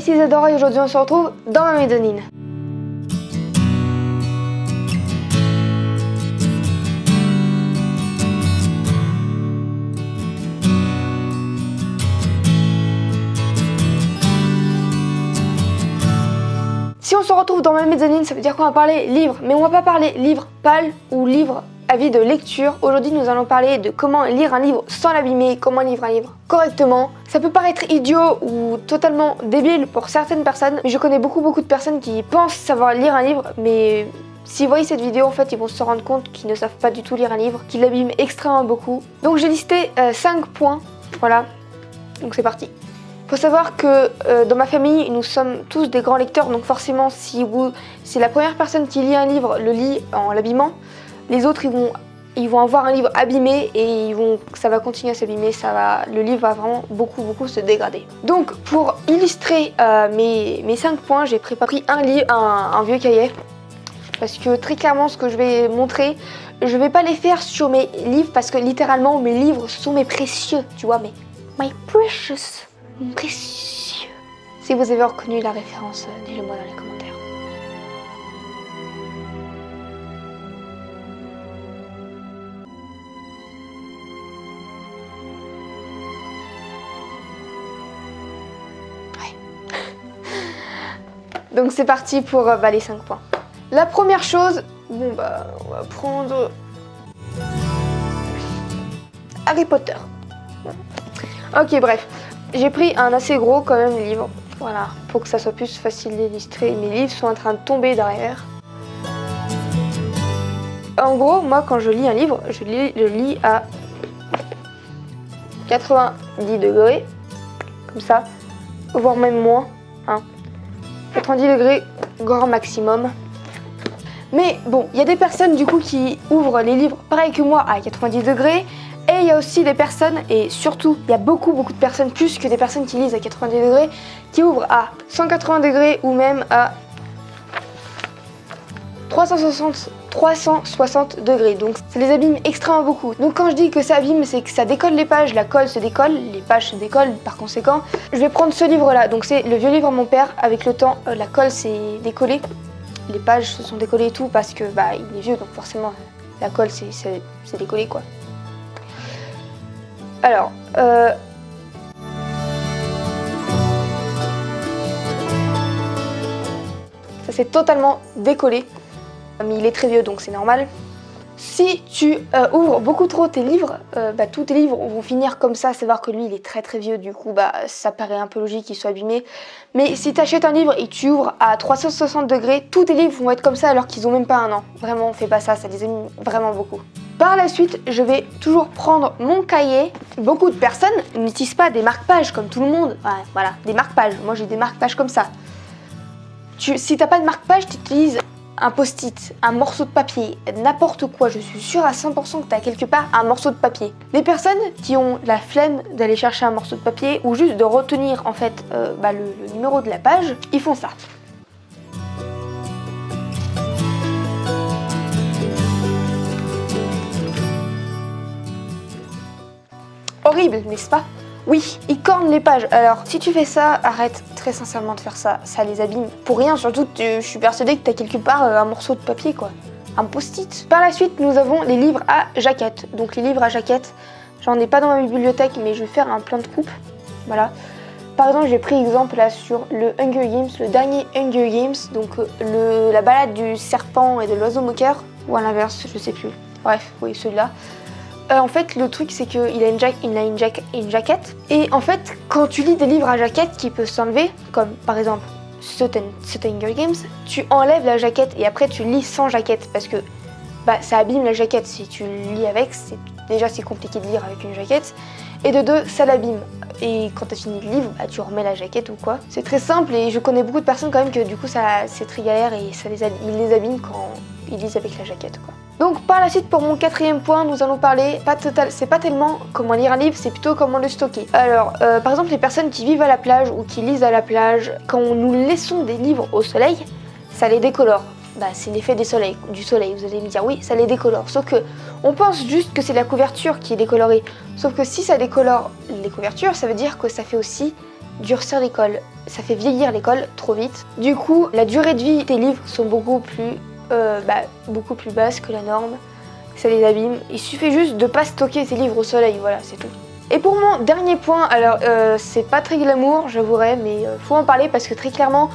ici Isadora et aujourd'hui on se retrouve dans ma mezzanine. Si on se retrouve dans ma mezzanine, ça veut dire qu'on va parler livres, mais on va pas parler livre pâle ou livre avis de lecture. Aujourd'hui, nous allons parler de comment lire un livre sans l'abîmer, comment lire un livre correctement. Ça peut paraître idiot ou totalement débile pour certaines personnes, mais je connais beaucoup de personnes qui pensent savoir lire un livre, mais s'ils voient cette vidéo, en fait, ils vont se rendre compte qu'ils ne savent pas du tout lire un livre, qu'ils l'abîment extrêmement beaucoup. Donc j'ai listé 5 points, voilà, donc c'est parti. Il faut savoir que dans ma famille, nous sommes tous des grands lecteurs, donc forcément, si la première personne qui lit un livre le lit en l'abîmant, les autres ils vont avoir un livre abîmé et ça va continuer à s'abîmer, le livre va vraiment beaucoup se dégrader. Donc pour illustrer mes 5 points, j'ai préparé un vieux cahier, parce que très clairement ce que je vais montrer, je vais pas les faire sur mes livres, parce que littéralement mes livres sont mes précieux, tu vois, my precious. Précieux. Si vous avez reconnu la référence, dites-le moi dans les commentaires. Ouais. Donc c'est parti pour les 5 points. La première chose, on va prendre Harry Potter. Ok, bref. J'ai pris un assez gros quand même livre, voilà, pour que ça soit plus facile d'illustrer. Mes livres sont en train de tomber derrière. En gros, moi quand je lis un livre, je lis à 90 degrés, comme ça, voire même moins, hein. 90 degrés, grand maximum. Mais bon, il y a des personnes du coup qui ouvrent les livres pareil que moi à 90 degrés. Et il y a aussi des personnes, et surtout, il y a beaucoup de personnes, plus que des personnes qui lisent à 90 degrés, qui ouvrent à 180 degrés ou même à 360 degrés. Donc ça les abîme extrêmement beaucoup. Donc quand je dis que ça abîme, c'est que ça décolle les pages, la colle se décolle, les pages se décollent par conséquent. Je vais prendre ce livre-là, donc c'est le vieux livre de mon père. Avec le temps, la colle s'est décollée, les pages se sont décollées et tout, parce que il est vieux, donc forcément la colle s'est décollée quoi. Alors, ça s'est totalement décollé, mais il est très vieux donc c'est normal. Si tu ouvres beaucoup trop tes livres, tous tes livres vont finir comme ça, à savoir que lui il est très vieux, du coup ça paraît un peu logique qu'il soit abîmé. Mais si tu achètes un livre et tu ouvres à 360 degrés, tous tes livres vont être comme ça alors qu'ils ont même pas un an. Vraiment, fais pas ça, ça les abîme vraiment beaucoup. Par la suite, je vais toujours prendre mon cahier. Beaucoup de personnes n'utilisent pas des marque-pages comme tout le monde. Ouais, voilà, des marque-pages. Moi j'ai des marque-pages comme ça. Si t'as pas de marque-page, tu utilises un post-it, un morceau de papier, n'importe quoi. Je suis sûre à 100% que tu as quelque part un morceau de papier. Les personnes qui ont la flemme d'aller chercher un morceau de papier ou juste de retenir en fait le numéro de la page, ils font ça. Horrible, n'est-ce pas? Oui, ils cornent les pages. Alors, si tu fais ça, arrête très sincèrement de faire ça. Ça les abîme pour rien. Surtout, je suis persuadée que tu as quelque part un morceau de papier, quoi. Un post-it. Par la suite, nous avons les livres à jaquette. Donc, les livres à jaquette, j'en ai pas dans ma bibliothèque, mais je vais faire un plan de coupe. Voilà. Par exemple, j'ai pris exemple là sur le Hunger Games, le dernier Hunger Games. Donc, la balade du serpent et de l'oiseau moqueur. Ou à l'inverse, je sais plus. Bref, oui, celui-là. En fait, le truc, c'est qu'il a une jaquette. Et en fait, quand tu lis des livres à jaquette qui peuvent s'enlever, comme par exemple ce Hunger Games, tu enlèves la jaquette et après tu lis sans jaquette parce que ça abîme la jaquette. Si tu lis avec, c'est compliqué de lire avec une jaquette. Et de deux, ça l'abîme. Et quand tu as fini le livre, tu remets la jaquette ou quoi. C'est très simple et je connais beaucoup de personnes quand même que du coup, c'est très galère et ils les abîment quand ils lisent avec la jaquette, quoi. Donc par la suite, pour mon 4e point, nous allons parler, c'est pas tellement comment lire un livre, c'est plutôt comment le stocker. Alors, par exemple, les personnes qui vivent à la plage ou qui lisent à la plage, quand nous laissons des livres au soleil, ça les décolore. C'est l'effet du soleil. Vous allez me dire, oui, ça les décolore. Sauf que on pense juste que c'est la couverture qui est décolorée. Sauf que si ça décolore les couvertures, ça veut dire que ça fait aussi durcir l'école. Ça fait vieillir l'école trop vite. Du coup, la durée de vie des livres sont beaucoup plus basse que la norme. Ça les abîme. Il suffit juste de pas stocker ces livres au soleil, voilà, c'est tout. Et pour mon dernier point, alors c'est pas très glamour, j'avouerai, mais faut en parler parce que très clairement,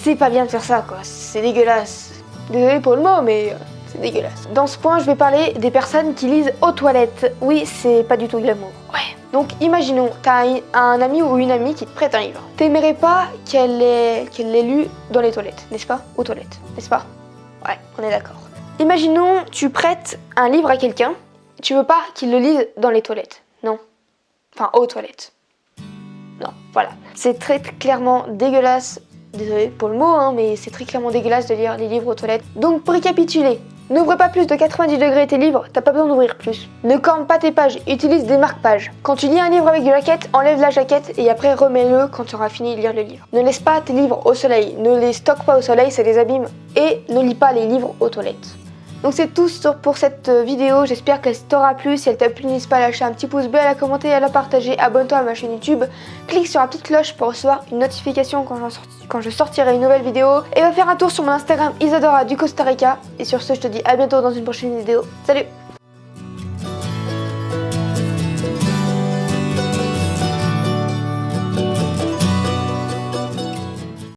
c'est pas bien de faire ça, quoi. C'est dégueulasse. Désolé pour le mot, mais c'est dégueulasse. Dans ce point, je vais parler des personnes qui lisent aux toilettes. Oui, c'est pas du tout glamour. Ouais. Donc imaginons, t'as un ami ou une amie qui te prête un livre. T'aimerais pas qu'elle l'ait lu dans les toilettes, n'est-ce pas? Aux toilettes, n'est-ce pas? Ouais, on est d'accord. Imaginons, tu prêtes un livre à quelqu'un, tu veux pas qu'il le lise dans les toilettes, non? Enfin, aux toilettes. Non, voilà. C'est très clairement dégueulasse. Désolé pour le mot, hein, mais c'est très clairement dégueulasse de lire les livres aux toilettes. Donc pour récapituler, n'ouvre pas plus de 90 degrés tes livres, t'as pas besoin d'ouvrir plus. Ne corne pas tes pages, utilise des marque-pages. Quand tu lis un livre avec une jaquette, enlève la jaquette et après remets-le quand tu auras fini de lire le livre. Ne laisse pas tes livres au soleil, ne les stocke pas au soleil, ça les abîme. Et ne lis pas les livres aux toilettes. Donc c'est tout pour cette vidéo, j'espère qu'elle t'aura plu. Si elle t'a plu, n'hésite pas à lâcher un petit pouce bleu, à la commenter et à la partager. Abonne-toi à ma chaîne YouTube, clique sur la petite cloche pour recevoir une notification quand je sortirai une nouvelle vidéo. Et va faire un tour sur mon Instagram Isadora du Costa Rica. Et sur ce, je te dis à bientôt dans une prochaine vidéo. Salut!